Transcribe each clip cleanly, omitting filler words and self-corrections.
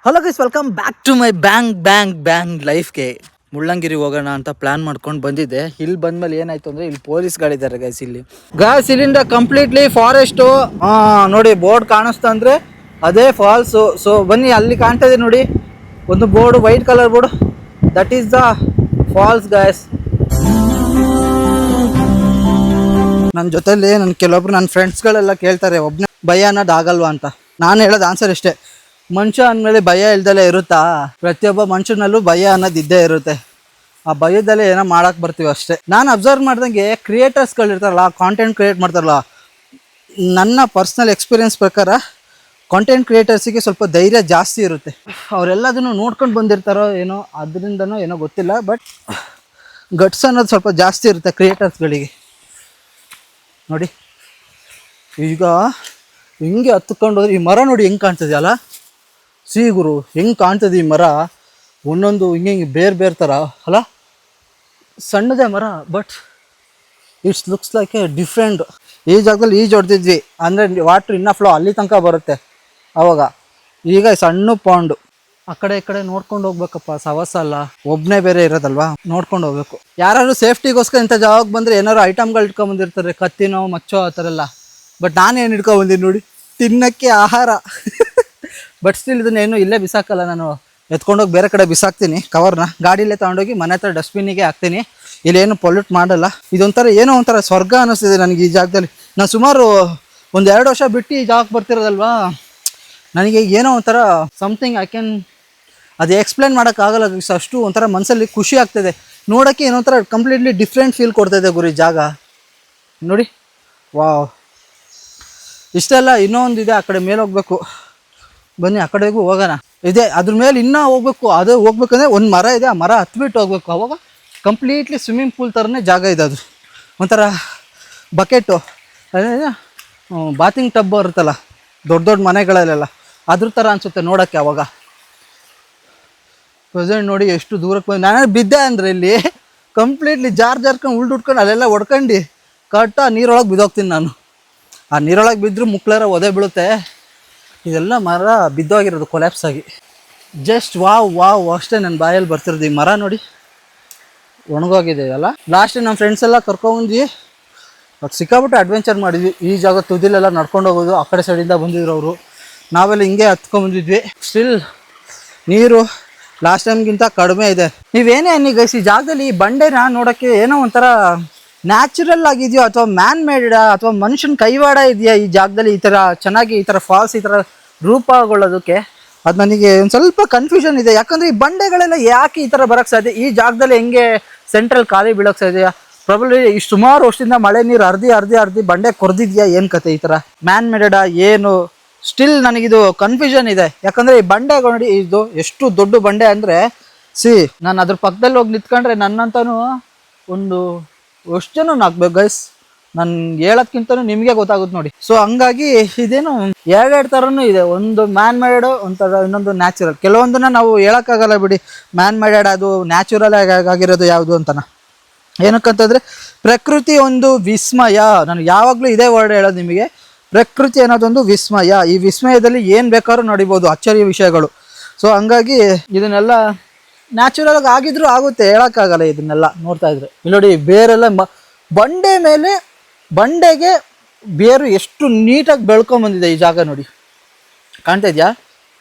Hello guys, welcome back to my bang ಲೈಫ್ಗೆ. ಮುಳ್ಳಂಗಿರಿ ಹೋಗೋಣ ಅಂತ ಪ್ಲಾನ್ ಮಾಡ್ಕೊಂಡು ಬಂದಿದ್ದೆ. ಇಲ್ಲಿ ಬಂದ್ಮೇಲೆ ಏನಾಯ್ತು ಅಂದ್ರೆ ಇಲ್ಲಿ ಪೊಲೀಸ್ಗಳಿದ್ದಾರೆ ಗೈಸ್. ಇಲ್ಲಿಂದ ಕಂಪ್ಲೀಟ್ಲಿ ಫಾರೆಸ್ಟು. ನೋಡಿ ಬೋರ್ಡ್ ಕಾಣಿಸ್ತಾ ಅಂದ್ರೆ ಅದೇ ಫಾಲ್ಸು. ಸೊ ಬನ್ನಿ, ಅಲ್ಲಿ ಕಾಣ್ತಾ ಇದೆ ನೋಡಿ ಒಂದು board, white colour board. That is the falls guys. ನನ್ನ ಜೊತೆಲಿ ಕೆಲವೊಬ್ರು ನನ್ನ ಫ್ರೆಂಡ್ಸ್ಗಳೆಲ್ಲ ಕೇಳ್ತಾರೆ, ಒಬ್ಬನೇ ಭಯ ಅನ್ನೋದು ಆಗಲ್ವಾ ಅಂತ. ನಾನು ಹೇಳೋದು ಆನ್ಸರ್ ಇಷ್ಟೇ, ಮನುಷ್ಯ ಅಂದಮೇಲೆ ಭಯ ಇಲ್ದಲೇ ಇರುತ್ತಾ? ಪ್ರತಿಯೊಬ್ಬ ಮನುಷ್ಯನಲ್ಲೂ ಭಯ ಅನ್ನೋದು ಇದ್ದೇ ಇರುತ್ತೆ. ಆ ಭಯದಲ್ಲೇ ಏನೋ ಮಾಡೋಕ್ಕೆ ಬರ್ತೀವಿ ಅಷ್ಟೇ. ನಾನು ಅಬ್ಸರ್ವ್ ಮಾಡ್ದಂಗೆ ಕ್ರಿಯೇಟರ್ಸ್ಗಳಿರ್ತಾರಲ್ಲ, ಕಾಂಟೆಂಟ್ ಕ್ರಿಯೇಟ್ ಮಾಡ್ತಾರಲ್ಲ, ನನ್ನ ಪರ್ಸ್ನಲ್ ಎಕ್ಸ್ಪೀರಿಯನ್ಸ್ ಪ್ರಕಾರ ಕಾಂಟೆಂಟ್ ಕ್ರಿಯೇಟರ್ಸಿಗೆ ಸ್ವಲ್ಪ ಧೈರ್ಯ ಜಾಸ್ತಿ ಇರುತ್ತೆ. ಅವರೆಲ್ಲದನ್ನು ನೋಡ್ಕೊಂಡು ಬಂದಿರ್ತಾರೋ ಏನೋ, ಅದರಿಂದನೋ ಏನೋ ಗೊತ್ತಿಲ್ಲ, ಬಟ್ ಗಟ್ಸ್ ಅನ್ನೋದು ಸ್ವಲ್ಪ ಜಾಸ್ತಿ ಇರುತ್ತೆ ಕ್ರಿಯೇಟರ್ಸ್ಗಳಿಗೆ. ನೋಡಿ ಈಗ ಹಿಂಗೆ ಹತ್ಕೊಂಡು ಹೋದ್ರೆ ಈ ಮರ ನೋಡಿ ಹೆಂಗೆ ಕಾಣ್ತದೆಯಲ್ಲ, ಸಿ ಗುರು ಹೆಂಗೆ ಕಾಣ್ತದೆ ಈ ಮರ. ಒಂದೊಂದು ಹಿಂಗೆ ಬೇರೆ ಥರ ಅಲ್ಲ, ಸಣ್ಣದೇ ಮರ, but it's looks like A different. ಈ ಜಾಗದಲ್ಲಿ ಈಜು ಹೊಡೆದಿದ್ವಿ ಅಂದರೆ ವಾಟ್ರ್ ಇನ್ನೂ ಫ್ಲೋ ಅಲ್ಲಿ ತನಕ ಬರುತ್ತೆ ಅವಾಗ. ಈಗ ಸಣ್ಣ ಪಾಂಡು, ಆ ಕಡೆ ಈ ಕಡೆ ನೋಡ್ಕೊಂಡು ಹೋಗ್ಬೇಕಪ್ಪ. ಸವಸ ಅಲ್ಲ, ಒಬ್ಬನೇ ಬೇರೆ ಇರೋದಲ್ವಾ, ನೋಡ್ಕೊಂಡು ಹೋಗ್ಬೇಕು. ಯಾರು ಸೇಫ್ಟಿಗೋಸ್ಕರ ಇಂಥ ಜಾಗಕ್ಕೆ ಬಂದರೆ ಏನಾದ್ರು ಐಟಮ್ಗಳು ಇಟ್ಕೊಂಬಂದಿರ್ತಾರೆ, ಕತ್ತಿನೋ ಮಚ್ಚೋ ಆ ಥರ ಎಲ್ಲ. ಬಟ್ ನಾನೇನು ಇಟ್ಕೊಂಬಂದಿನಿ ನೋಡಿ, ತಿನ್ನೋಕ್ಕೆ ಆಹಾರ. ಬಟ್ ಸ್ಟಿಲ್ ಇದನ್ನೇನು ಇಲ್ಲೇ ಬಿಸಾಕಲ್ಲ, ನಾನು ಎತ್ಕೊಂಡೋಗಿ ಬೇರೆ ಕಡೆ ಬಿಸಾಕ್ತೀನಿ. ಕವರ್ನ ಗಾಡಿಯಲ್ಲೇ ತೊಗೊಂಡೋಗಿ ಮನೆ ಹತ್ರ ಡಸ್ಟ್ಬಿನ್ನಿಗೆ ಹಾಕ್ತೀನಿ. ಇಲ್ಲೇನು ಪೊಲ್ಯೂಟ್ ಮಾಡಲ್ಲ. ಇದೊಂಥರ ಏನೋ ಒಂಥರ ಸ್ವರ್ಗ ಅನ್ನಿಸ್ತಿದೆ ನನಗೆ ಈ ಜಾಗದಲ್ಲಿ. ನಾನು ಸುಮಾರು 1-2 ವರ್ಷ ಬಿಟ್ಟು ಈ ಜಾಗಕ್ಕೆ ಬರ್ತಿರೋದಲ್ವಾ, ನನಗೆ ಏನೋ ಒಂಥರ ಸಮಥಿಂಗ್ ಐ ಕ್ಯಾನ್ ಅದು ಎಕ್ಸ್ಪ್ಲೇನ್ ಮಾಡೋಕ್ಕಾಗಲ್ಲ. ಅಷ್ಟು ಒಂಥರ ಮನಸ್ಸಲ್ಲಿ ಖುಷಿ ಆಗ್ತಾಯಿದೆ ನೋಡೋಕ್ಕೆ. ಏನೋ ಒಂಥರ ಕಂಪ್ಲೀಟ್ಲಿ ಡಿಫ್ರೆಂಟ್ ಫೀಲ್ ಕೊಡ್ತಾಯಿದೆ ಗುರು ಈ ಜಾಗ ನೋಡಿ. ವಾವ್, ಇಷ್ಟೆಲ್ಲ ಇನ್ನೊಂದಿದೆ, ಆ ಕಡೆ ಮೇಲೆ ಹೋಗ್ಬೇಕು. ಬನ್ನಿ ಆ ಕಡೆಗೂ ಹೋಗೋಣ. ಇದೆ ಅದ್ರ ಮೇಲೆ ಇನ್ನೂ ಹೋಗ್ಬೇಕು. ಅದು ಹೋಗ್ಬೇಕಂದ್ರೆ ಒಂದು ಮರ ಇದೆ, ಆ ಮರ ಹತ್ಬಿಟ್ಟು ಹೋಗ್ಬೇಕು. ಅವಾಗ ಕಂಪ್ಲೀಟ್ಲಿ ಸ್ವಿಮ್ಮಿಂಗ್ ಪೂಲ್ ಥರನೇ ಜಾಗ ಇದೆ. ಅದು ಒಂಥರ ಬಕೆಟು, ಅದೇ ಬಾತಿಂಗ್ ಟಬ್ ಇರುತ್ತಲ್ಲ ದೊಡ್ಡ ದೊಡ್ಡ ಮನೆಗಳಲ್ಲೆಲ್ಲ, ಅದ್ರ ಥರ ಅನಿಸುತ್ತೆ ನೋಡೋಕ್ಕೆ. ಅವಾಗ ಪ್ರೆಸೆಂಟ್ ನೋಡಿ ಎಷ್ಟು ದೂರಕ್ಕೆ ಬಂದು ನಾನು ಬಿದ್ದೆ ಅಂದರೆ ಇಲ್ಲಿ ಕಂಪ್ಲೀಟ್ಲಿ ಜಾರ್ಕೊಂಡು ಉಳ್ದುಟ್ಕೊಂಡು ಅಲ್ಲೆಲ್ಲ ಹೊಡ್ಕೊಂಡು ಕರೆಕ್ಟ್ ಆ ನೀರೊಳಗೆ ಬಿದ್ದೋಗ್ತೀನಿ ನಾನು. ಆ ನೀರೊಳಗೆ ಬಿದ್ದರೂ ಮುಕ್ಳರ ಒದೆ ಬೀಳುತ್ತೆ. ಇದೆಲ್ಲ ಮರ ಬಿದ್ದೋಗಿರೋದು ಕೊಲ್ಯಾಪ್ಸ್ ಆಗಿ. ಜಸ್ಟ್ ವಾವ್ ಅಷ್ಟೇ ನನ್ನ ಬಾಯಲ್ಲಿ ಬರ್ತಿರೋದು. ಈ ಮರ ನೋಡಿ ಒಣಗೋಗಿದೆ ಅಲ್ಲ. ಲಾಸ್ಟ್ ನಮ್ಮ ಫ್ರೆಂಡ್ಸ್ ಎಲ್ಲ ಕರ್ಕೊಂಡ್ಬಂದ್ವಿ, ಅದು ಸಿಕ್ಕಾಬಿಟ್ಟು ಅಡ್ವೆಂಚರ್ ಮಾಡಿದ್ವಿ. ಈ ಜಾಗ ತುದಿಲೆಲ್ಲ ನಡ್ಕೊಂಡು ಹೋಗೋದು, ಆ ಕಡೆ ಸೈಡಿಂದ ಬಂದಿದ್ರು ಅವರು. ನಾವೆಲ್ಲ ಹಿಂಗೆ ಹತ್ಕೊಂಡ್ಬಂದಿದ್ವಿ. ಸ್ಟಿಲ್ ನೀರು ಲಾಸ್ಟ್ ಟೈಮ್ಗಿಂತ ಕಡಿಮೆ ಇದೆ. ನೀವೇನೇ ಅನ್ನಿ ಗೈಸ್, ಈ ಜಾಗದಲ್ಲಿ ಈ ಬಂಡೆನ ನೋಡೋಕ್ಕೆ ಏನೋ ಒಂಥರ ನ್ಯಾಚುರಲ್ ಆಗಿದೆಯೋ ಅಥವಾ ಮ್ಯಾನ್ ಮೇಡ್ ಅಥವಾ ಮನುಷ್ಯನ ಕೈವಾಡ ಇದೆಯಾ ಈ ಜಾಗದಲ್ಲಿ ಈ ಥರ ಚೆನ್ನಾಗಿ ಈ ಥರ ಫಾಲ್ಸ್ ಈ ಥರ ರೂಪುಗೊಳ್ಳೋದಕ್ಕೆ? ಅದು ನನಗೆ ಒಂದು ಸ್ವಲ್ಪ ಕನ್ಫ್ಯೂಷನ್ ಇದೆ. ಯಾಕಂದರೆ ಈ ಬಂಡೆಗಳೆಲ್ಲ ಯಾಕೆ ಈ ಥರ ಬರೋಕ್ಕೆ ಸಾಧ್ಯ? ಈ ಜಾಗದಲ್ಲಿ ಹೆಂಗೆ ಸೆಂಟ್ರಲ್ ಖಾಲಿ ಬೀಳೋಕ್ಕೆ ಸಾಧ್ಯ? ಪ್ರಾಬಬ್ಲಿ ಇಷ್ಟು ಸುಮಾರು ವರ್ಷದಿಂದ ಮಳೆ ನೀರು ಅರ್ಧಿ ಬಂಡೆ ಕೊರೆದಿದೆಯಾ ಏನು ಕತೆ? ಈ ಥರ ಮ್ಯಾನ್ ಮೇಡಾ ಏನು? ಸ್ಟಿಲ್ ನನಗಿದು ಕನ್ಫ್ಯೂಷನ್ ಇದೆ. ಯಾಕಂದರೆ ಈ ಬಂಡೆ ನೋಡಿ, ಇದು ಎಷ್ಟು ದೊಡ್ಡ ಬಂಡೆ ಅಂದರೆ ನಾನು ಅದ್ರ ಪಕ್ಕದಲ್ಲಿ ಹೋಗಿ ನಿಂತ್ಕೊಂಡ್ರೆ ನನ್ನಂತನೂ ಒಂದು ಎಷ್ಟು ಜನ ಹಾಕ್ಬೇಕು ಗೈಸ್, ನಾನು ಹೇಳೋದ್ಕಿಂತನೂ ನಿಮಗೆ ಗೊತ್ತಾಗುತ್ತೆ ನೋಡಿ. ಸೊ ಹಂಗಾಗಿ ಇದೇನು ಎರಡೆರಡು ಥರನೂ ಇದೆ. ಒಂದು ಮ್ಯಾನ್ ಮೇಡ್, ಒಂಥರ ಇನ್ನೊಂದು ನ್ಯಾಚುರಲ್. ಕೆಲವೊಂದನ್ನ ನಾವು ಹೇಳೋಕ್ಕಾಗಲ್ಲ ಬಿಡಿ, ಮ್ಯಾನ್ ಮೇಡ್ ಅದು ನ್ಯಾಚುರಲ್ ಆಗಿರೋದು ಯಾವುದು ಅಂತನ. ಏನಕ್ಕಂತಂದರೆ ಪ್ರಕೃತಿ ಒಂದು ವಿಸ್ಮಯ. ನಾನು ಯಾವಾಗಲೂ ಇದೇ ವರ್ಡ್ ಹೇಳೋದು ನಿಮಗೆ, ಪ್ರಕೃತಿ ಅನ್ನೋದೊಂದು ವಿಸ್ಮಯ. ಈ ವಿಸ್ಮಯದಲ್ಲಿ ಏನು ಬೇಕಾದ್ರೂ ನೋಡಿಬೋದು, ಅಚ್ಚರಿಯ ವಿಷಯಗಳು. ಸೊ ಹಂಗಾಗಿ ಇದನ್ನೆಲ್ಲ ನ್ಯಾಚುರಲ್ ಆಗಿದ್ರೂ ಆಗುತ್ತೆ, ಹೇಳೋಕ್ಕಾಗಲ್ಲ ಇದನ್ನೆಲ್ಲ ನೋಡ್ತಾ ಇದ್ರೆ. ಇಲ್ಲಿ ನೋಡಿ ಬೇರೆಲ್ಲ ಬಂಡೆ ಮೇಲೆ, ಬಂಡೆಗೆ ಬೇರು ಎಷ್ಟು ನೀಟಾಗಿ ಬೆಳ್ಕೊಂಬಂದಿದೆ ಈ ಜಾಗ ನೋಡಿ, ಕಾಣ್ತಾ ಇದೆಯಾ?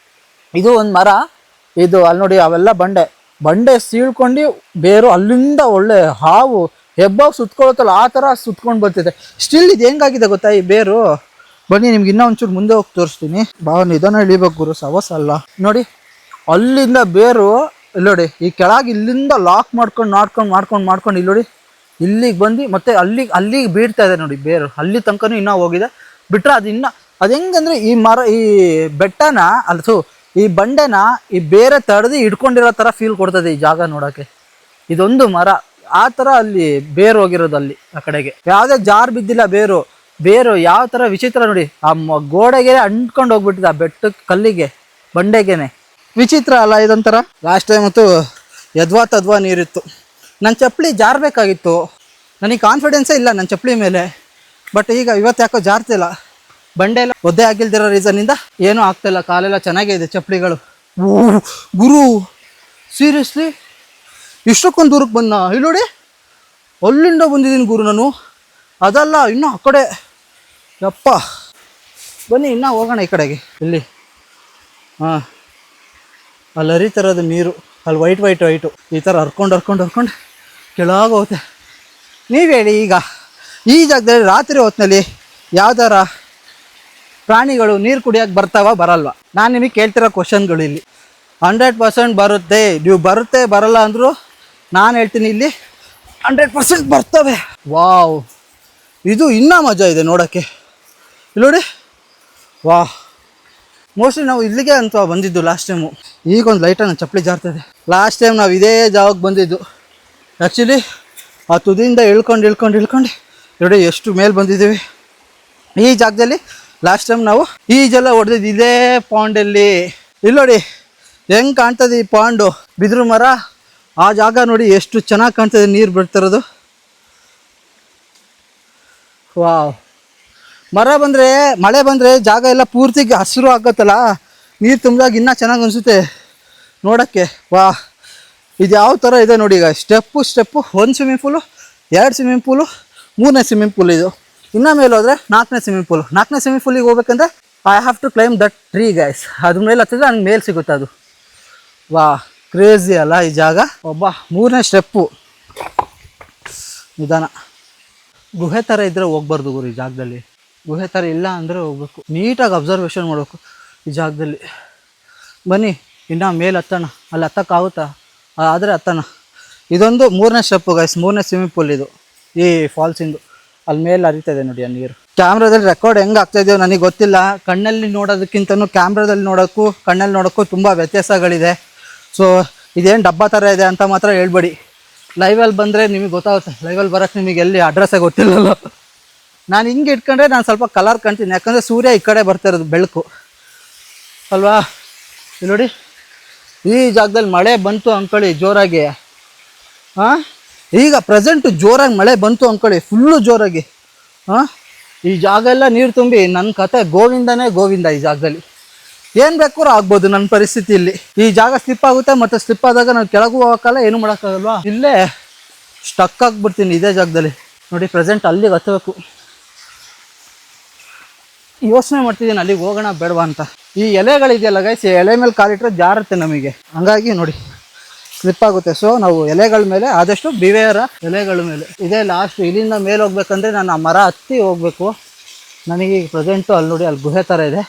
ಇದು ಒಂದು ಮರ, ಇದು ಅಲ್ಲಿ ನೋಡಿ ಅವೆಲ್ಲ ಬಂಡೆ ಸೀಳ್ಕೊಂಡು ಬೇರು ಅಲ್ಲಿಂದ ಒಳ್ಳೆ ಹಾವು ಹೆಬ್ಬಾವು ಸುತ್ಕೊಳತ್ತಲ್ಲ ಆ ಥರ ಸುತ್ಕೊಂಡು ಬರ್ತಿದೆ. ಸ್ಟಿಲ್ ಇದು ಹೆಂಗಾಗಿದೆ ಗೊತ್ತಾ ಈ ಬೇರು? ಬನ್ನಿ ನಿಮ್ಗೆ ಇನ್ನೂ ಒಂಚೂರು ಮುಂದೆ ಹೋಗಿ ತೋರಿಸ್ತೀನಿ. ನಿಧಾನ ಇಳಿಬೇಕು ಗುರು, ಸವಸ ಅಲ್ಲ. ನೋಡಿ ಅಲ್ಲಿಂದ ಬೇರು ಇಲ್ಲಿ ನೋಡಿ, ಈ ಕೆಳಗೆ ಇಲ್ಲಿಂದ ಲಾಕ್ ಮಾಡ್ಕೊಂಡು ಇಲ್ಲಿ ನೋಡಿ ಇಲ್ಲಿಗೆ ಬಂದು ಮತ್ತೆ ಅಲ್ಲಿಗೆ ಬೀಳ್ತಾ ಇದೆ ನೋಡಿ ಬೇರು. ಅಲ್ಲಿ ತನಕನೂ ಇನ್ನೂ ಹೋಗಿದೆ. ಬಿಟ್ರೆ ಅದು ಹೆಂಗಂದ್ರೆ ಈ ಮರ, ಈ ಬೆಟ್ಟನ ಈ ಬಂಡೆನ ಈ ಬೇರೆ ತಡೆದು ಇಟ್ಕೊಂಡಿರೋ ಥರ ಫೀಲ್ ಕೊಡ್ತದೆ ಈ ಜಾಗ ನೋಡೋಕ್ಕೆ. ಇದೊಂದು ಮರ ಆ ಥರ ಅಲ್ಲಿ ಬೇರು ಹೋಗಿರೋದು, ಅಲ್ಲಿ ಆ ಕಡೆಗೆ ಯಾವುದೇ ಜಾರ್ ಬಿದ್ದಿಲ್ಲ. ಬೇರು ಯಾವ ಥರ ವಿಚಿತ್ರ ನೋಡಿ, ಆ ಗೋಡೆಗೆ ಅಂಟ್ಕೊಂಡು ಹೋಗ್ಬಿಟ್ಟಿದೆ, ಆ ಬೆಟ್ಟಕ್ಕೆ ಕಲ್ಲಿಗೆ ಬಂಡೆಗೇನೆ. ವಿಚಿತ್ರ ಅಲ್ಲ ಇದೊಂಥರ? ಲಾಸ್ಟ್ ಟೈಮ್ ಅಂತೂ ಯದ್ವಾ ನೀರಿತ್ತು. ನನ್ನ ಚಪ್ಪಲಿ ಜಾರಬೇಕಾಗಿತ್ತು. ನನಗೆ ಕಾನ್ಫಿಡೆನ್ಸೇ ಇಲ್ಲ ನನ್ನ ಚಪ್ಪಲಿ ಮೇಲೆ. ಬಟ್ ಇವತ್ತು ಯಾಕೋ ಜಾರ್ತಿಲ್ಲ. ಬಂಡೆ ಎಲ್ಲ ಒದ್ದೆ ಆಗಿಲ್ದಿರೋ ರೀಸನ್ನಿಂದ ಏನೂ ಆಗ್ತಾಯಿಲ್ಲ. ಕಾಲೆಲ್ಲ ಚೆನ್ನಾಗೇ ಇದೆ ಚಪ್ಪಲಿಗಳು. ಓ ಗುರು, ಸೀರಿಯಸ್ಲಿ ಇಷ್ಟಕ್ಕೊಂದು ದೂರಕ್ಕೆ ಬಂದ ಇಲ್ಲಿ ನೋಡಿ. ಅಲ್ಲಿಂದ ಬಂದಿದ್ದೀನಿ ಗುರು ನಾನು, ಅದಲ್ಲ ಇನ್ನೂ ಆ ಕಡೆ. ಯಪ್ಪ ಬನ್ನಿ ಇನ್ನೂ ಹೋಗೋಣ ಈ ಕಡೆಗೆ. ಇಲ್ಲಿ ಹಾಂ, ಅಲ್ಲಿ ಹರಿತಾರದು ನೀರು, ಅಲ್ಲಿ ವೈಟು ಈ ಥರ ಹರ್ಕೊಂಡು ಕೆಳಗೆ ಹೋಗುತ್ತೆ. ನೀವು ಹೇಳಿ ಈಗ ಈ ಜಾಗದಲ್ಲಿ ರಾತ್ರಿ ಹೊತ್ತಿನಲ್ಲಿ ಯಾವ್ದಾರ ಪ್ರಾಣಿಗಳು ನೀರು ಕುಡಿಯೋಕೆ ಬರ್ತಾವ ಬರಲ್ವಾ? ನಾನು ನಿಮಗೆ ಕೇಳ್ತಿರೋ ಕ್ವಶನ್ಗಳು ಇಲ್ಲಿ 100% ಬರುತ್ತೆ. ನೀವು ಬರುತ್ತೆ ಬರಲ್ಲ ಅಂದರೂ ನಾನು ಹೇಳ್ತೀನಿ ಇಲ್ಲಿ 100% ಬರ್ತವೆ. ವಾವ್, ಇದು ಇನ್ನೂ ಮಜಾ ಇದೆ ನೋಡೋಕ್ಕೆ. ಇಲ್ಲಿ ನೋಡಿ, ವಾಹ್. ಮೋಸ್ಟ್ಲಿ ನಾವು ಇಲ್ಲಿಗೆ ಅಂತ ಬಂದಿದ್ದು ಲಾಸ್ಟ್ ಟೈಮು. ಈಗೊಂದು ಲೈಟನ್ನು ಚಪ್ಪಲಿ ಜಾರ್ತದೆ. ಲಾಸ್ಟ್ ಟೈಮ್ ನಾವು ಇದೇ ಜಾಗಕ್ಕೆ ಬಂದಿದ್ದು. ಆ್ಯಕ್ಚುಲಿ ಆ ತುದಿಯಿಂದ ಇಳ್ಕೊಂಡು ನೋಡಿ ಎಷ್ಟು ಮೇಲೆ ಬಂದಿದ್ದೀವಿ. ಈ ಜಾಗದಲ್ಲಿ ಲಾಸ್ಟ್ ಟೈಮ್ ನಾವು ಈಜೆಲ್ಲ ಹೊಡೆದಿದ್ದು ಇದೇ ಪಾಂಡಲ್ಲಿ. ಇಲ್ಲಿ ನೋಡಿ ಹೆಂಗೆ ಕಾಣ್ತದೆ ಈ ಪಾಂಡು, ಬಿದಿರು ಮರ. ಆ ಜಾಗ ನೋಡಿ ಎಷ್ಟು ಚೆನ್ನಾಗಿ ಕಾಣ್ತದೆ ನೀರು ಬಿಡ್ತಿರೋದು. ವಾವ್, ಮರ ಬಂದರೆ, ಮಳೆ ಬಂದರೆ ಜಾಗ ಎಲ್ಲ ಪೂರ್ತಿ ಹಸಿರು ಆಗುತ್ತಲ್ಲ, ನೀರು ತುಂಬಿದಾಗ ಇನ್ನೂ ಚೆನ್ನಾಗಿ ಅನಿಸುತ್ತೆ ನೋಡೋಕ್ಕೆ. ವಾಹ್, ಇದು ಯಾವ ಥರ ಇದೆ ನೋಡಿ. ಈಗ step 1 swimming pool, 2 swimming pool, 3ನೇ ಸ್ವಿಮ್ಮಿಂಗ್ ಪೂಲ್. ಇದು ಇನ್ನೂ ಮೇಲೆ ಹೋದರೆ 4ನೇ ಸ್ವಿಮ್ಮಿಂಗ್ ಪೂಲು. 4ನೇ ಸ್ವಿಮ್ಮಿಂಗ್ ಪೂಲಿಗೆ ಹೋಗ್ಬೇಕಂದ್ರೆ I have to climb that tree guys. ಅದ್ರ ಮೇಲೆ ಹತ್ತಿದ್ರೆ ನನಗೆ ಮೇಲೆ ಸಿಗುತ್ತೆ ಅದು. ವಾ, ಕ್ರೇಜಿ ಅಲ್ಲ ಈ ಜಾಗ. 3ನೇ ಸ್ಟೆಪ್ಪು ನಿಧಾನ. ಗುಹೆ ಥರ ಇದ್ದರೆ ಹೋಗ್ಬಾರ್ದು ಗುರು ಈ ಜಾಗದಲ್ಲಿ. ಗುಹೆ ಥರ ಇಲ್ಲ ಅಂದರೆ ಹೋಗ್ಬೇಕು. ನೀಟಾಗಿ ಅಬ್ಸರ್ವೇಷನ್ ಮಾಡಬೇಕು ಈ ಜಾಗದಲ್ಲಿ. ಬನ್ನಿ ಇನ್ನೂ ಮೇಲೆ ಹತ್ತೋಣ. ಅಲ್ಲಿ ಹತ್ತಕ್ಕಾಗುತ್ತಾ? ಆದರೆ ಹತ್ತೋಣ. ಇದೊಂದು 3ನೇ ಸ್ಟೆಪ್ಪು ಗೈಸ್, 3ನೇ ಸ್ವಿಮ್ಮಿಂಗ್ ಪೂಲ್ ಇದು. ಈ ಫಾಲ್ಸಿಂದು ಅಲ್ಲಿ ಮೇಲೆ ಹರಿತದೆ ನೋಡಿ ಆ ನೀರು. ಕ್ಯಾಮ್ರಾದಲ್ಲಿ ರೆಕಾರ್ಡ್ ಹೆಂಗೆ ಆಗ್ತಾಯಿದೆಯೋ ನನಗೆ ಗೊತ್ತಿಲ್ಲ. ಕಣ್ಣಲ್ಲಿ ನೋಡೋದಕ್ಕಿಂತನೂ ಕ್ಯಾಮ್ರಾದಲ್ಲಿ ನೋಡೋಕ್ಕೂ ಕಣ್ಣಲ್ಲಿ ನೋಡೋಕ್ಕೂ ತುಂಬ ವ್ಯತ್ಯಾಸಗಳಿದೆ. ಸೊ ಇದೇನು ಡಬ್ಬ ಥರ ಇದೆ ಅಂತ ಮಾತ್ರ ಹೇಳ್ಬೇಡಿ. ಲೈವಲ್ಲಿ ಬಂದರೆ ನಿಮಗೆ ಗೊತ್ತಾಗುತ್ತೆ. ಲೈವಲ್ಲಿ ಬರೋಕ್ಕೆ ನಿಮಗೆ ಎಲ್ಲಿ ಅಡ್ರೆಸ್ಸೇ ಗೊತ್ತಿಲ್ಲಲ್ಲ. ನಾನು ಹಿಂಗೆ ಇಟ್ಕೊಂಡ್ರೆ ನಾನು ಸ್ವಲ್ಪ ಕಲರ್ ಕಾಣ್ತೀನಿ, ಯಾಕಂದರೆ ಸೂರ್ಯ ಈ ಕಡೆ ಬರ್ತಿರೋದು ಬೆಳಕು ಅಲ್ವಾ. ಇಲ್ಲಿ ನೋಡಿ, ಈ ಜಾಗದಲ್ಲಿ ಮಳೆ ಬಂತು ಅಂದ್ಕೊಳ್ಳಿ ಜೋರಾಗಿ. ಹಾಂ, ಈಗ ಪ್ರೆಸೆಂಟು ಜೋರಾಗಿ ಮಳೆ ಬಂತು ಅಂದ್ಕೊಳ್ಳಿ, ಫುಲ್ಲು ಜೋರಾಗಿ. ಹಾಂ, ಈ ಜಾಗ ಎಲ್ಲ ನೀರು ತುಂಬಿ ನನ್ನ ಕತೆ ಗೋವಿಂದನೇ ಗೋವಿಂದ. ಈ ಜಾಗದಲ್ಲಿ ಏನು ಬೇಕಾದ್ರೂ ಆಗ್ಬೋದು ನನ್ನ ಪರಿಸ್ಥಿತಿಯಲ್ಲಿ. ಈ ಜಾಗ ಸ್ಲಿಪ್ ಆಗುತ್ತೆ, ಮತ್ತು ಸ್ಲಿಪ್ ಆದಾಗ ನಾವು ಕೆಳಗೂ ಹೋಗೋಕ್ಕಲ್ಲ, ಏನೂ ಮಾಡೋಕ್ಕಾಗಲ್ವಾ. ಇಲ್ಲೇ ಸ್ಟಕ್ ಆಗಿಬಿಡ್ತೀನಿ ಇದೇ ಜಾಗದಲ್ಲಿ ನೋಡಿ. ಪ್ರೆಸೆಂಟ್ ಅಲ್ಲಿಗೆ ಹತ್ತಬೇಕು. ಯೋಚನೆ ಮಾಡ್ತಿದ್ದೀನಿ ಅಲ್ಲಿಗೆ ಹೋಗೋಣ ಬೇಡವಾ ಅಂತ. ಈ ಎಲೆಗಳಿದೆಯಲ್ಲ ಗೈಸ್, ಎಲೆ ಮೇಲೆ ಕಾಲಿಟ್ರೆ ಜಾರುತ್ತೆ ನಮಗೆ, ಹಂಗಾಗಿ ನೋಡಿ ಸ್ಲಿಪ್ ಆಗುತ್ತೆ. ಸೊ ನಾವು ಎಲೆಗಳ ಮೇಲೆ ಆದಷ್ಟು ಬಿವೇರ, ಎಲೆಗಳ ಮೇಲೆ. ಇದೇ ಲಾಸ್ಟ್. ಇಲ್ಲಿಂದ ಮೇಲೆ ಹೋಗ್ಬೇಕಂದ್ರೆ ನಾನು ಆ ಮರ ಹತ್ತಿ ಹೋಗಬೇಕು. ನನಗೆ ಈಗ ಪ್ರೆಸೆಂಟು ಅಲ್ಲಿ ನೋಡಿ, ಅಲ್ಲಿ ಗುಹೆ ಥರ ಇದೆ.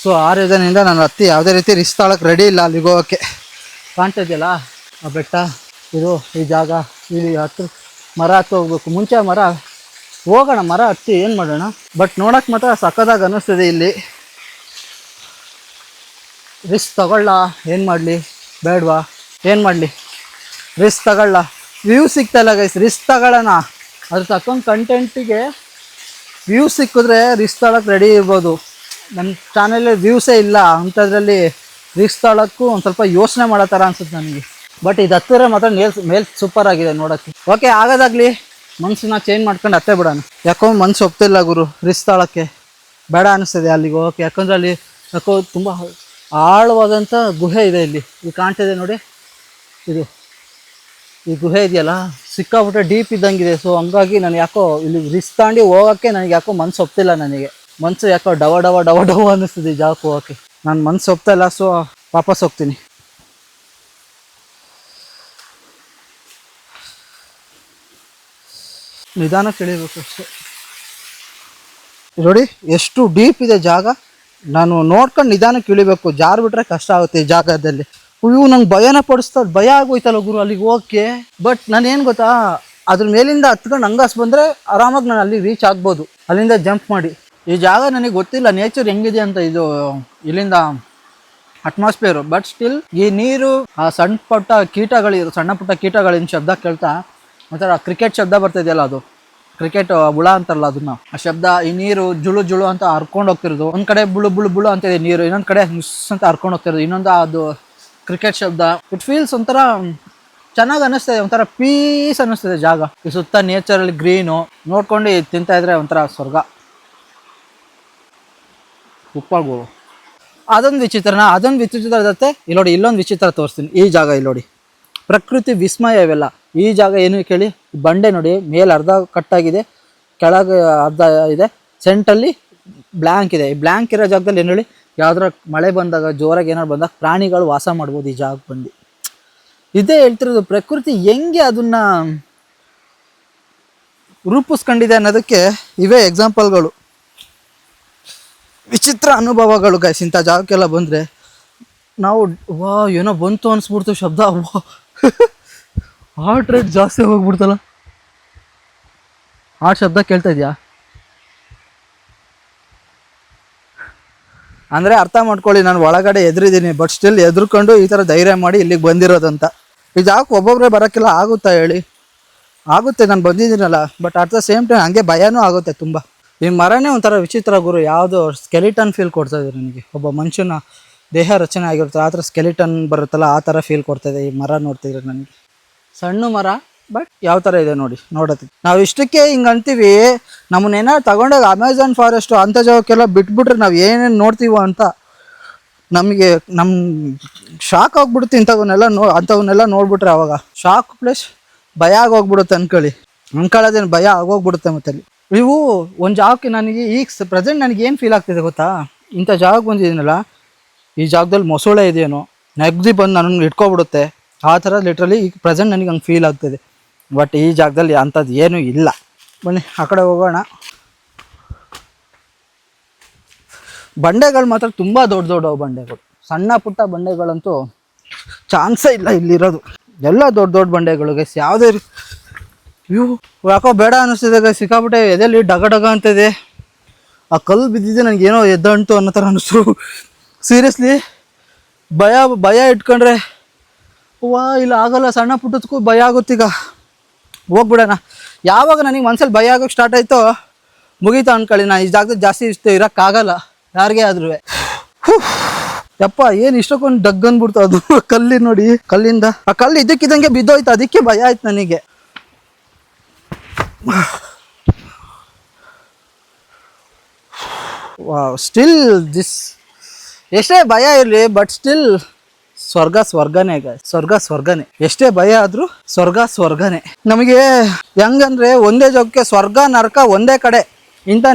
ಸೊ ಆ ರೀಸನಿಂದ ನಾನು ಹತ್ತಿ ಯಾವುದೇ ರೀತಿ ರಿಸ್ಕ್ ತಾಳಕ್ಕೆ ರೆಡಿ ಇಲ್ಲ. ಅಲ್ಲಿಗೆ ಹೋಗೋಕ್ಕೆ ಕಾಣ್ತಿದೆಯಲ್ಲ ಆ ಬೆಟ್ಟ, ಇದು ಈ ಜಾಗ. ಇಲ್ಲಿ ಮರ ಹತ್ತಿ ಹೋಗ್ಬೇಕು. ಮುಂಚೆ ಮರ ಹೋಗೋಣ, ಮರ ಹತ್ತಿ ಏನು ಮಾಡೋಣ. ಬಟ್ ನೋಡೋಕೆ ಮಾತ್ರ ಸಕ್ಕದಾಗಿ ಅನ್ನಿಸ್ತದೆ ಇಲ್ಲಿ. ರಿಸ್ಕ್ ತಗೊಳ್ಳ, ಏನು ಮಾಡಲಿ, ಬೇಡವಾ, ಏನು ಮಾಡಲಿ, ರಿಸ್ಕ್ ತಗೊಳ್ಳ. ವ್ಯೂ ಸಿಗ್ತಾಯಿಲ್ಲ ಗೈಸ್, ರಿಸ್ಕ್ ತಗೊಳ್ಳೋಣ. ಅದ್ರ ತಕ್ಕಂಗೆ ಕಂಟೆಂಟಿಗೆ ವ್ಯೂ ಸಿಕ್ಕಿದ್ರೆ ರಿಸ್ಕ್ ತಗೊಳಕ್ಕೆ ರೆಡಿ ಇರ್ಬೋದು. ನನ್ನ ಚಾನಲಲ್ಲಿ ವ್ಯೂಸೇ ಇಲ್ಲ ಅಂಥದ್ರಲ್ಲಿ ರಿಸ್ಕ್ ತಗೊಳಕ್ಕೂ ಒಂದು ಸ್ವಲ್ಪ ಯೋಚನೆ ಮಾಡೋ ಥರ ಅನ್ಸುತ್ತೆ ನನಗೆ. ಬಟ್ ಇದು ಹತ್ತಿರ ಮಾತ್ರ ಮೇಲ್ ಸೂಪರ್ ಆಗಿದೆ ನೋಡೋಕ್ಕೆ. ಓಕೆ, ಆಗೋದಾಗಲಿ. ಮನಸ್ಸನ್ನ ಚೇಂಜ್ ಮಾಡ್ಕೊಂಡು ಹತ್ತೇ ಬಿಡೋಣ. ಯಾಕೋ ಮನಸ್ಸು ಒಪ್ತಿಲ್ಲ ಗುರು ರಿಸ್ಕ್ ತಗೊಳಕ್ಕೆ, ಬೇಡ ಅನ್ನಿಸ್ತದೆ ಅಲ್ಲಿಗೆ ಹೋಗೋಕ್ಕೆ. ಯಾಕಂದರೆ ಅಲ್ಲಿ ಯಾಕೋ ತುಂಬ ಆಳವಾದಂಥ ಗುಹೆ ಇದೆ. ಇಲ್ಲಿ ಕಾಣ್ತಿದೆ ನೋಡಿ, ಇದು ಈ ಗುಹೆ ಇದೆಯಲ್ಲ, ಸಿಕ್ಕಾಬಿಟ್ಟೆ ಡೀಪ್ ಇದ್ದಂಗಿದೆ. ಸೊ ಹಂಗಾಗಿ ನಾನು ಯಾಕೋ ಇಲ್ಲಿ ರಿಸ್ಕ್ ತಗೊಂಡು ಹೋಗೋಕ್ಕೆ ನನಗೆ ಯಾಕೋ ಮನಸ್ಸು ಒಪ್ತಿಲ್ಲ. ನನಗೆ ಮನಸ್ಸು ಯಾಕೋ ಡವ ಅನ್ನಿಸ್ತದೆ ಈ ಜಾಗಕ್ಕೆ ಹೋಗೋಕ್ಕೆ. ನಾನು ಮನಸ್ಸು ಒಪ್ತಾ ಇಲ್ಲ. ಸೊ ವಾಪಸ್ ಹೋಗ್ತೀನಿ. ನಿಧಾನಕ್ಕೆ ಇಳಿಬೇಕು ಅಷ್ಟೇ. ನೋಡಿ ಎಷ್ಟು ಡೀಪ್ ಇದೆ ಜಾಗ. ನಾನು ನೋಡ್ಕೊಂಡು ನಿಧಾನಕ್ಕೆ ಇಳಿಬೇಕು. ಜಾರು ಬಿಟ್ರೆ ಕಷ್ಟ ಆಗುತ್ತೆ ಈ ಜಾಗದಲ್ಲಿ. ಇವು ನಂಗೆ ಭಯನ ಪಡಿಸ್ತದೆ. ಭಯ ಆಗೋಯ್ತಲ್ಲ ಗುರು ಅಲ್ಲಿಗೆ ಹೋಗೋಕ್ಕೆ. ಬಟ್ ನಾನೇನು ಗೊತ್ತಾ, ಅದ್ರ ಮೇಲಿಂದ ಹತ್ಕೊಂಡು ಹಂಗಾಸ್ ಬಂದರೆ ಆರಾಮಾಗಿ ನಾನು ಅಲ್ಲಿ ರೀಚ್ ಆಗ್ಬೋದು, ಅಲ್ಲಿಂದ ಜಂಪ್ ಮಾಡಿ. ಈ ಜಾಗ ನನಗೆ ಗೊತ್ತಿಲ್ಲ ನೇಚರ್ ಹೆಂಗಿದೆ ಅಂತ. ಇದು ಇಲ್ಲಿಂದ ಅಟ್ಮಾಸ್ಫಿಯರು. ಬಟ್ ಸ್ಟಿಲ್ ಈ ನೀರು, ಆ ಸಣ್ಣ ಪುಟ್ಟ ಕೀಟಗಳಿನ ಶಬ್ದ ಕೇಳ್ತಾ ಒಂಥರ ಕ್ರಿಕೆಟ್ ಶಬ್ದ ಬರ್ತಾಯಿದೆಯಲ್ಲ, ಅದು ಕ್ರಿಕೆಟ್ ಹುಳ ಅಂತಾರಲ್ಲ ಅದನ್ನ, ಆ ಶಬ್ದ. ಈ ನೀರು ಜುಳು ಅಂತ ಹರ್ಕೊಂಡು ಹೋಗ್ತಿರೋದು. ಒಂದು ಕಡೆ ಬುಳು ಅಂತ ಇದೆ ನೀರು, ಇನ್ನೊಂದು ಕಡೆ ಮಿಸ್ ಅಂತ ಹರ್ಕೊಂಡು ಹೋಗ್ತಿರೋದು. ಇನ್ನೊಂದು ಅದು ಕ್ರಿಕೆಟ್ ಶಬ್ದ. ಇಟ್ ಫೀಲ್ಸ್ ಒಂಥರ ಚೆನ್ನಾಗಿ ಅನ್ನಿಸ್ತದೆ, ಒಂಥರ ಪೀಸ್ ಅನ್ನಿಸ್ತದೆ ಜಾಗ. ಈ ಸುತ್ತ ನೇಚರಲ್ಲಿ ಗ್ರೀನು ನೋಡ್ಕೊಂಡು ತಿಂತಾ ಇದ್ರೆ ಒಂಥರ ಸ್ವರ್ಗ. ಉಪ್ಪಾಗು ಅದೊಂದು ವಿಚಿತ್ರ ಇರುತ್ತೆ. ಇಲ್ಲಿ ನೋಡಿ, ಇಲ್ಲೊಂದು ವಿಚಿತ್ರ ತೋರಿಸ್ತೀನಿ. ಈ ಜಾಗ ಇಲ್ಲಿ ನೋಡಿ, ಪ್ರಕೃತಿ ವಿಸ್ಮಯ ಇವೆಲ್ಲ. ಈ ಜಾಗ ಏನು ಕೇಳಿ, ಬಂಡೆ ನೋಡಿ, ಮೇಲೆ ಅರ್ಧ ಕಟ್ಟಾಗಿದೆ, ಕೆಳಗೆ ಅರ್ಧ ಇದೆ, ಸೆಂಟಲ್ಲಿ ಬ್ಲ್ಯಾಂಕ್ ಇದೆ. ಈ ಬ್ಲ್ಯಾಂಕ್ ಇರೋ ಜಾಗದಲ್ಲಿ ಏನು ಹೇಳಿ, ಯಾವ್ದಾರ ಮಳೆ ಬಂದಾಗ, ಜೋರಾಗಿ ಏನಾರು ಬಂದಾಗ ಪ್ರಾಣಿಗಳು ವಾಸ ಮಾಡ್ಬೋದು ಈ ಜಾಗಕ್ಕೆ ಬಂದು. ಇದೇ ಹೇಳ್ತಿರೋದು, ಪ್ರಕೃತಿ ಹೆಂಗೆ ಅದನ್ನ ರೂಪಿಸ್ಕೊಂಡಿದೆ ಅನ್ನೋದಕ್ಕೆ ಇವೇ ಎಕ್ಸಾಂಪಲ್ಗಳು, ವಿಚಿತ್ರ ಅನುಭವಗಳು ಗೈಸ್. ಇಂಥ ಜಾಗಕ್ಕೆಲ್ಲ ಬಂದರೆ ನಾವು ವಾ ಏನೋ ಬಂತು ಅನಿಸ್ಬಿಡ್ತು ಶಬ್ದ. ವಾ ಹಾರ್ಟ್ ರೇಟ್ ಜಾಸ್ತಿ ಹೋಗ್ಬಿಡ್ತಲ್ಲ. ಆ ಶಬ್ದ ಕೇಳ್ತಾ ಇದೆಯಾ ಅಂದರೆ ಅರ್ಥ ಮಾಡ್ಕೊಳ್ಳಿ, ನಾನು ಒಳಗಡೆ ಎದುರಿದ್ದೀನಿ, ಬಟ್ ಸ್ಟಿಲ್ ಎದುರ್ಕೊಂಡು ಈ ಥರ ಧೈರ್ಯ ಮಾಡಿ ಇಲ್ಲಿಗೆ ಬಂದಿರೋದಂತ. ಈ ಜಾಗಕ್ಕೆ ಒಬ್ಬೊಬ್ಬರೇ ಬರೋಕ್ಕೆಲ್ಲ ಆಗುತ್ತಾ ಹೇಳಿ? ಆಗುತ್ತೆ, ನಾನು ಬಂದಿದ್ದೀನಲ್ಲ. But at the same time ಹಂಗೆ ಭಯನೂ ಆಗುತ್ತೆ ತುಂಬ. ಈ ಮರನೇ ಒಂಥರ ವಿಚಿತ್ರ ಗುರು, ಯಾವುದೋ ಸ್ಕೆಲಿಟನ್ ಫೀಲ್ ಕೊಡ್ತಾ ಇದೆ ನನಗೆ. ಒಬ್ಬ ಮನುಷ್ಯನ ದೇಹ ರಚನೆ ಆಗಿರುತ್ತೆ, ಆ ಥರ ಸ್ಕೆಲಿಟನ್ ಬರುತ್ತಲ್ಲ, ಆ ಥರ ಫೀಲ್ ಕೊಡ್ತಾಯಿದೆ ಈ ಮರ ನೋಡ್ತಿದ್ರೆ ನನಗೆ. ಸಣ್ಣ ಮರ, ಬಟ್ ಯಾವ ಥರ ಇದೆ ನೋಡಿ, ನೋಡತ್ತೀವಿ ನಾವು. ಇಷ್ಟಕ್ಕೆ ಹಿಂಗೆ ಅಂತೀವಿ, ನಮ್ಮನ್ನೇನಾರು ತಗೊಂಡೋಗಿ ಅಮೆಝಾನ್ ಫಾರೆಸ್ಟು ಅಂಥ ಜಾಗಕ್ಕೆಲ್ಲ ಬಿಟ್ಬಿಟ್ರೆ ನಾವು ಏನೇನು ನೋಡ್ತೀವೋ ಅಂತ ನಮಗೆ ಶಾಕ್ ಆಗಿಬಿಡುತ್ತೆ. ಅಂಥವನ್ನೆಲ್ಲ ನೋಡ್ಬಿಟ್ರೆ ಅವಾಗ ಶಾಕ್ ಪ್ಲಸ್ ಭಯ ಆಗೋಗ್ಬಿಡುತ್ತೆ ಅನ್ಕೊಳ್ಳೋದೇನು ಭಯ ಆಗೋಗ್ಬಿಡುತ್ತೆ. ಮತ್ತೆ ಅಲ್ಲಿ ಇವು ಒಂದು ಜಾಗಕ್ಕೆ ನನಗೆ ಈಗ ಪ್ರೆಸೆಂಟ್ ನನಗೆ ಏನು ಫೀಲ್ ಆಗ್ತಿದೆ ಗೊತ್ತಾ, ಇಂಥ ಜಾಗಕ್ಕೆ ಬಂದಿದ್ದೀನಲ್ಲ, ಈ ಜಾಗದಲ್ಲಿ ಮೊಸಳೆ ಇದೆಯೇನೋ, ನೆಗದಿ ಬಂದು ನನ್ನನ್ನು ಇಟ್ಕೊಬಿಡುತ್ತೆ, ಆ ಥರ ಲಿಟ್ರಲಿ ಈಗ ಪ್ರೆಸೆಂಟ್ ನನಗೆ ಹಂಗೆ ಫೀಲ್ ಆಗ್ತಿದೆ. ಬಟ್ ಈ ಜಾಗದಲ್ಲಿ ಅಂಥದ್ದು ಏನೂ ಇಲ್ಲ. ಬನ್ನಿ ಆ ಕಡೆ ಹೋಗೋಣ. ಬಂಡೆಗಳು ಮಾತ್ರ ತುಂಬ ದೊಡ್ಡ ಬಂಡೆಗಳು, ಸಣ್ಣ ಪುಟ್ಟ ಬಂಡೆಗಳಂತೂ ಚಾನ್ಸೇ ಇಲ್ಲ ಇಲ್ಲಿರೋದು. ಎಲ್ಲ ದೊಡ್ಡ ಬಂಡೆಗಳು ಗೈಸ್. ಯಾವುದೇ ಇವು ಯಾಕೋ ಬೇಡ ಅನ್ನಿಸ್ತಿದೆ ಗೈಸ್, ಸಿಕ್ಕಾಬಿಟ್ಟೆ ಎದೆಲ್ಲಿ ಡಗ ಅಂತಿದೆ. ಆ ಕಲ್ಲು ಬಿದ್ದಿದೆ ನನಗೇನೋ ಎದ್ದಂಟು ಅನ್ನೋ ಥರ ಅನ್ನಿಸ್ತು. ಸೀರಿಯಸ್ಲಿ ಭಯ ಇಟ್ಕೊಂಡ್ರೆ ಇಲ್ಲ ಆಗಲ್ಲ, ಸಣ್ಣ ಪುಟ್ಟದಕ್ಕೂ ಭಯ ಆಗುತ್ತೀಗ. ಹೋಗ್ಬಿಡೋಣ. ಯಾವಾಗ ನನಗೆ ಮನ್ಸಲ್ಲಿ ಭಯ ಆಗೋಕ್ಕೆ ಸ್ಟಾರ್ಟ್ ಆಯಿತೋ ಮುಗೀತಾ ಅನ್ಕೊಳ್ಳಿ, ನಾನು ಈ ಜಾಗದಲ್ಲಿ ಜಾಸ್ತಿ ಇರೋಕ್ಕಾಗಲ್ಲ ಯಾರಿಗೇ ಆದ್ರೂ. ಯಪ್ಪ ಏನು ಇಷ್ಟಕ್ಕೊಂದು ಡಗ್ ಅಂದ್ಬಿಡ್ತು ಅದು ಕಲ್ಲಿ ನೋಡಿ. ಕಲ್ಲಿಂದ ಆ ಕಲ್ಲು ಇದಕ್ಕಿದ್ದಂಗೆ ಬಿದ್ದೋಯ್ತು, ಅದಕ್ಕೆ ಭಯ ಆಯ್ತು ನನಗೆ. ಸ್ಟಿಲ್ ದಿಸ್ ಎಷ್ಟೇ ಭಯ ಇರಲಿ, ಬಟ್ ಸ್ಟಿಲ್ ಸ್ವರ್ಗನೇ ಗಾಯ್ಸ್, ಸ್ವರ್ಗನೇ. ಎಷ್ಟೇ ಭಯ ಆದ್ರೂ ಸ್ವರ್ಗನೇ. ನಮಗೆ ಹೆಂಗಂದ್ರೆ ಒಂದೇ ಜಾಗಕ್ಕೆ ಸ್ವರ್ಗ ನರಕ ಒಂದೇ ಕಡೆ. ಇಂಥ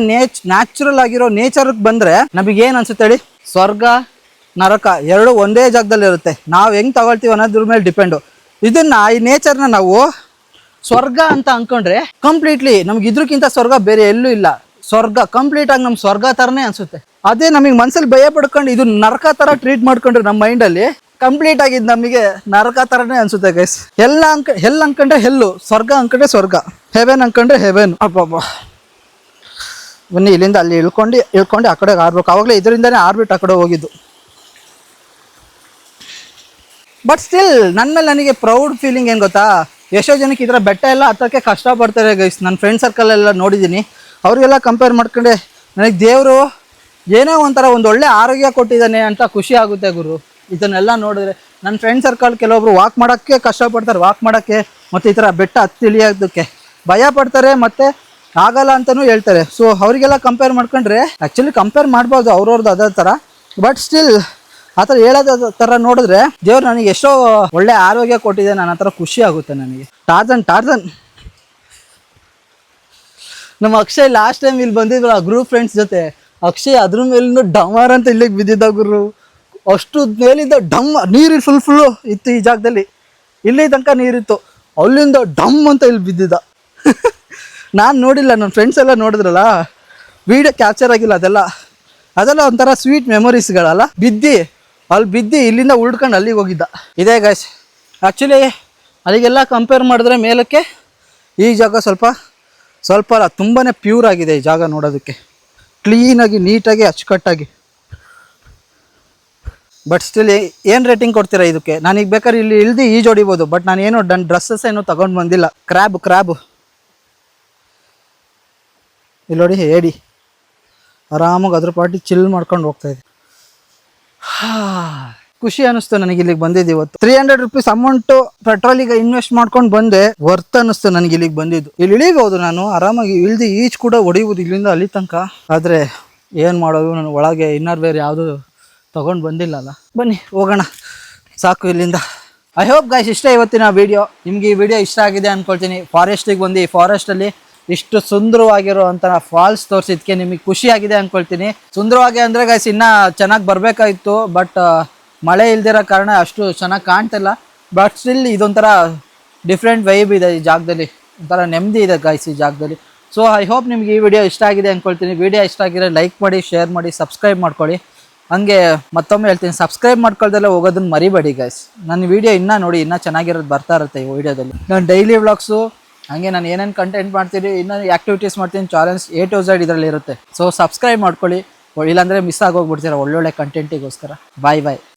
ನ್ಯಾಚುರಲ್ ಆಗಿರೋ ನೇಚರ್ಗೆ ಬಂದ್ರೆ ನಮಗೇನು ಅನ್ಸುತ್ತೆ ಹೇಳಿ, ಸ್ವರ್ಗ ನರಕ ಎರಡು ಒಂದೇ ಜಾಗದಲ್ಲಿ ಇರುತ್ತೆ. ನಾವು ಹೆಂಗೆ ತಗೊಳ್ತೀವಿ ಅನ್ನೋದ್ರ ಮೇಲೆ ಡಿಪೆಂಡು. ಇದನ್ನ ಈ ನೇಚರ್ನ ನಾವು ಸ್ವರ್ಗ ಅಂತ ಅಂದ್ಕೊಂಡ್ರೆ ಕಂಪ್ಲೀಟ್ಲಿ ನಮ್ಗೆ ಇದ್ರಕ್ಕಿಂತ ಸ್ವರ್ಗ ಬೇರೆ ಎಲ್ಲೂ ಇಲ್ಲ. ಸ್ವರ್ಗ ಕಂಪ್ಲೀಟ್ ಆಗಿ ನಮ್ಮ ಸ್ವರ್ಗ ಥರನೇ ಅನ್ಸುತ್ತೆ. ಅದೇ ನಮಗೆ ಮನ್ಸಲ್ಲಿ ಭಯ ಪಡ್ಕೊಂಡು ಇದು ನರಕ ಥರ ಟ್ರೀಟ್ ಮಾಡ್ಕೊಂಡ್ರೆ ನಮ್ಮ ಮೈಂಡಲ್ಲಿ ಕಂಪ್ಲೀಟ್ ಆಗಿದ್ದು ನಮಗೆ ನರಕ ಥರನೇ ಅನ್ಸುತ್ತೆ ಗೈಸ್. ಹೆಲ್ ಅನ್ಕೊಂಡ್ರೆ ಹೆಲ್ಲು, ಸ್ವರ್ಗ ಅನ್ಕೊಂಡ್ರೆ ಸ್ವರ್ಗ, ಹೆವೆನ್ ಅನ್ಕೊಂಡ್ರೆ ಹೆವೆನ್. ಅಬ್ಬಬ್ಬ ಬನ್ನಿ, ಇಲ್ಲಿಂದ ಅಲ್ಲಿ ಇಳ್ಕೊಂಡು ಆ ಕಡೆಗೆ ಆರ್ಬೇಕು. ಆವಾಗಲೇ ಇದರಿಂದನೇ ಆರ್ಬಿಟ್ಟು ಆ ಕಡೆ ಹೋಗಿದ್ದು. ಬಟ್ ಸ್ಟಿಲ್ ನನ್ನ ಮೇಲೆ ನನಗೆ ಪ್ರೌಡ್ ಫೀಲಿಂಗ್ ಏನು ಗೊತ್ತಾ, ಎಷ್ಟೋ ಜನಕ್ಕೆ ಈ ಥರ ಬೆಟ್ಟ ಎಲ್ಲ ಹತ್ತೋಕ್ಕೆ ಕಷ್ಟಪಡ್ತಾರೆ ಗೈಸ್. ನನ್ನ ಫ್ರೆಂಡ್ ಸರ್ಕಲೆಲ್ಲ ನೋಡಿದ್ದೀನಿ. ಅವರಿಗೆಲ್ಲ ಕಂಪೇರ್ ಮಾಡ್ಕೊಂಡೆ ನನಗೆ ದೇವರು ಏನೋ ಒಂಥರ ಒಂದು ಒಳ್ಳೆ ಆರೋಗ್ಯ ಕೊಟ್ಟಿದ್ದಾನೆ ಅಂತ ಖುಷಿ ಆಗುತ್ತೆ ಗುರು. ಇದನ್ನೆಲ್ಲ ನೋಡಿದ್ರೆ ನನ್ನ ಫ್ರೆಂಡ್ ಸರ್ಕಲ್ ಕೆಲವೊಬ್ರು ವಾಕ್ ಮಾಡೋಕ್ಕೆ ಕಷ್ಟಪಡ್ತಾರೆ, ವಾಕ್ ಮಾಡೋಕ್ಕೆ ಮತ್ತು ಈ ಥರ ಬೆಟ್ಟ ಹತ್ತಿ ಇಳಿಯೋದಕ್ಕೆ ಭಯ ಪಡ್ತಾರೆ, ಮತ್ತು ಆಗಲ್ಲ ಅಂತಲೂ ಹೇಳ್ತಾರೆ. ಸೊ ಅವರಿಗೆಲ್ಲ ಕಂಪೇರ್ ಮಾಡ್ಕೊಂಡ್ರೆ ಆ್ಯಕ್ಚುಲಿ ಕಂಪೇರ್ ಮಾಡ್ಬೋದು ಅವ್ರವ್ರದ್ದು ಅದೇ ಥರ. ಬಟ್ ಸ್ಟಿಲ್ ಆ ಥರ ಹೇಳೋದ ಥರ ನೋಡಿದ್ರೆ ದೇವ್ರು ನನಗೆ ಎಷ್ಟೋ ಒಳ್ಳೆ ಆರೋಗ್ಯ ಕೊಟ್ಟಿದೆ, ನನ್ನ ಹತ್ರ ಖುಷಿ ಆಗುತ್ತೆ ನನಗೆ. ಟಾರ್ಜನ್ ನಮ್ಮ ಅಕ್ಷಯ್ ಲಾಸ್ಟ್ ಟೈಮ್ ಇಲ್ಲಿ ಬಂದಿದ್ರು ಆ ಗ್ರೂಪ್ ಫ್ರೆಂಡ್ಸ್ ಜೊತೆ. ಅಕ್ಷಯ್ ಅದ್ರ ಮೇಲಿಂದ ಡಮಾರ್ ಅಂತ ಇಲ್ಲಿಗೆ ಬಿದ್ದಿದ್ದ ಗುರು. ಅಷ್ಟು ಮೇಲಿಂದ ನೀರು ಫುಲ್ಲು ಇತ್ತು ಈ ಜಾಗದಲ್ಲಿ, ಇಲ್ಲಿ ತನಕ ನೀರಿತ್ತು, ಅಲ್ಲಿಂದ ಡಮ್ ಅಂತ ಇಲ್ಲಿ ಬಿದ್ದಿದ್ದ. ನಾನು ನೋಡಿಲ್ಲ, ನನ್ನ ಫ್ರೆಂಡ್ಸ್ ಎಲ್ಲ ನೋಡಿದ್ರಲ್ಲ, ವೀಡಿಯೋ ಕ್ಯಾಪ್ಚರ್ ಆಗಿಲ್ಲ. ಅದೆಲ್ಲ ಒಂಥರ ಸ್ವೀಟ್ ಮೆಮೊರೀಸ್ಗಳಲ್ಲ. ಅಲ್ಲಿ ಬಿದ್ದು ಇಲ್ಲಿಂದ ಉಳ್ಕೊಂಡು ಅಲ್ಲಿಗೆ ಹೋಗಿದ್ದ. ಇದೇ ಗೈಸ್, ಆ್ಯಕ್ಚುಲಿ ಅಲ್ಲಿಗೆಲ್ಲ ಕಂಪೇರ್ ಮಾಡಿದ್ರೆ ಮೇಲಕ್ಕೆ ಈ ಜಾಗ ಸ್ವಲ್ಪ ಅಲ್ಲ, ತುಂಬಾ ಪ್ಯೂರ್ ಆಗಿದೆ ಈ ಜಾಗ ನೋಡೋದಕ್ಕೆ, ಕ್ಲೀನಾಗಿ ನೀಟಾಗಿ ಅಚ್ಚುಕಟ್ಟಾಗಿ. ಬಟ್ ಸ್ಟಿಲ್ ಏನು ರೇಟಿಂಗ್ ಕೊಡ್ತೀರಾ ಇದಕ್ಕೆ? ನಾನೀಗ ಬೇಕಾದ್ರೆ ಇಲ್ಲಿ ಇಳ್ದು ಈಜು ಹೊಡಿಬೋದು, ಬಟ್ ನಾನೇನು ಡ್ರೆಸ್ಸಸ್ ಏನೂ ತೊಗೊಂಡು ಬಂದಿಲ್ಲ. ಕ್ರ್ಯಾಬ್ ಇಲ್ಲಿ ನೋಡಿ, ಹೇಳಿ ಆರಾಮಾಗಿ ಅದ್ರ ಪಾಟಿ ಚಿಲ್ ಮಾಡ್ಕೊಂಡು ಹೋಗ್ತಾಯಿದ್ದೆ. ಖುಷಿ ಅನ್ನಿಸ್ತು ನನಗೆ ಇಲ್ಲಿಗೆ ಬಂದಿದ್ದು ಇವತ್ತು. 300 ರೂಪೀಸ್ ಅಮೌಂಟು ಪೆಟ್ರೋಲಿಗೆ ಇನ್ವೆಸ್ಟ್ ಮಾಡ್ಕೊಂಡು ಬಂದೆ, ವರ್ತ್ ಅನ್ನಿಸ್ತು ನನಗೆ ಇಲ್ಲಿಗೆ ಬಂದಿದ್ದು. ಇಲ್ಲಿ ಇಳಿಬೋದು, ನಾನು ಆರಾಮಾಗಿ ಇಳ್ದು ಈಜು ಕೂಡ ಹೊಡಿಬೋದು ಇಲ್ಲಿಂದ ಅಲ್ಲಿ ತನಕ. ಆದರೆ ಏನು ಮಾಡೋದು, ನನ್ನ ಒಳಗೆ ಇನ್ನರ್ ಬೇರೆ ಯಾವುದು ತೊಗೊಂಡು ಬಂದಿಲ್ಲಲ್ಲ. ಬನ್ನಿ ಹೋಗೋಣ, ಸಾಕು ಇಲ್ಲಿಂದ. ಐ ಹೋಪ್ ಗೈಸ್ ಇಷ್ಟ ಇವತ್ತಿನ ವಿಡಿಯೋ. ನಿಮ್ಗೆ ಈ ವಿಡಿಯೋ ಇಷ್ಟ ಆಗಿದೆ ಅಂದ್ಕೊಳ್ತೀನಿ. ಫಾರೆಸ್ಟಿಗೆ ಬಂದು ಈ ಫಾರೆಸ್ಟಲ್ಲಿ ಇಷ್ಟು ಸುಂದರವಾಗಿರುವಂಥ ಫಾಲ್ಸ್ ತೋರಿಸಿದ್ಕೆ ನಿಮಗೆ ಖುಷಿ ಆಗಿದೆ ಅಂದ್ಕೊಳ್ತೀನಿ. ಸುಂದರವಾಗಿ ಅಂದರೆ ಗೈಸ್ ಇನ್ನೂ ಚೆನ್ನಾಗಿ ಬರಬೇಕಾಗಿತ್ತು, ಬಟ್ ಮಳೆ ಇಲ್ದಿರೋ ಕಾರಣ ಅಷ್ಟು ಚೆನ್ನಾಗಿ ಕಾಣ್ತಿಲ್ಲ. ಬಟ್ ಸ್ಟಿಲ್ ಇದೊಂಥರ ಡಿಫ್ರೆಂಟ್ ವೈಬ್ ಇದೆ ಈ ಜಾಗದಲ್ಲಿ, ಒಂಥರ ನೆಮ್ಮದಿ ಇದೆ ಗೈಸ್ ಈ ಜಾಗದಲ್ಲಿ. ಸೊ ಐ ಹೋಪ್ ನಿಮ್ಗೆ ಈ ವಿಡಿಯೋ ಇಷ್ಟ ಆಗಿದೆ ಅಂದ್ಕೊಳ್ತೀನಿ. ವಿಡಿಯೋ ಇಷ್ಟ ಆಗಿದ್ರೆ ಲೈಕ್ ಮಾಡಿ, ಶೇರ್ ಮಾಡಿ, ಸಬ್ಸ್ಕ್ರೈಬ್ ಮಾಡ್ಕೊಳ್ಳಿ. ಹಂಗೆ ಮತ್ತೊಮ್ಮೆ ಹೇಳ್ತೀನಿ, ಸಬ್ಸ್ಕ್ರೈಬ್ ಮಾಡ್ಕೊಳ್ದೆಲ್ಲ ಹೋಗೋದನ್ನ ಮರಿಬೇಡಿ ಗೈಸ್. ನನ್ನ ವಿಡಿಯೋ ಇನ್ನೂ ನೋಡಿ, ಇನ್ನೂ ಚೆನ್ನಾಗಿರೋದು ಬರ್ತಾ ಇರುತ್ತೆ ಈ ವಿಡಿಯೋದಲ್ಲಿ. ನಾನು ಡೈಲಿ ವ್ಲಾಗ್ಸು, ಹಾಗೆ ನಾನು ಏನೇನು ಕಂಟೆಂಟ್ ಮಾಡ್ತೀನಿ, ಇನ್ನೂ ಆ್ಯಕ್ಟಿವಿಟೀಸ್ ಮಾಡ್ತೀನಿ, ಚಾಲೆಂಜ್ A to Z ಇದರಲ್ಲಿ ಇರುತ್ತೆ. ಸೊ ಸಬ್ಸ್ಕ್ರೈಬ್ ಮಾಡ್ಕೊಳ್ಳಿ, ಇಲ್ಲಾಂದರೆ ಮಿಸ್ ಆಗೋಗ್ಬಿಡ್ತೀರ ಒಳ್ಳೊಳ್ಳೆ ಕಂಟೆಂಟಿಗೋಸ್ಕರ. ಬಾಯ್ ಬಾಯ್.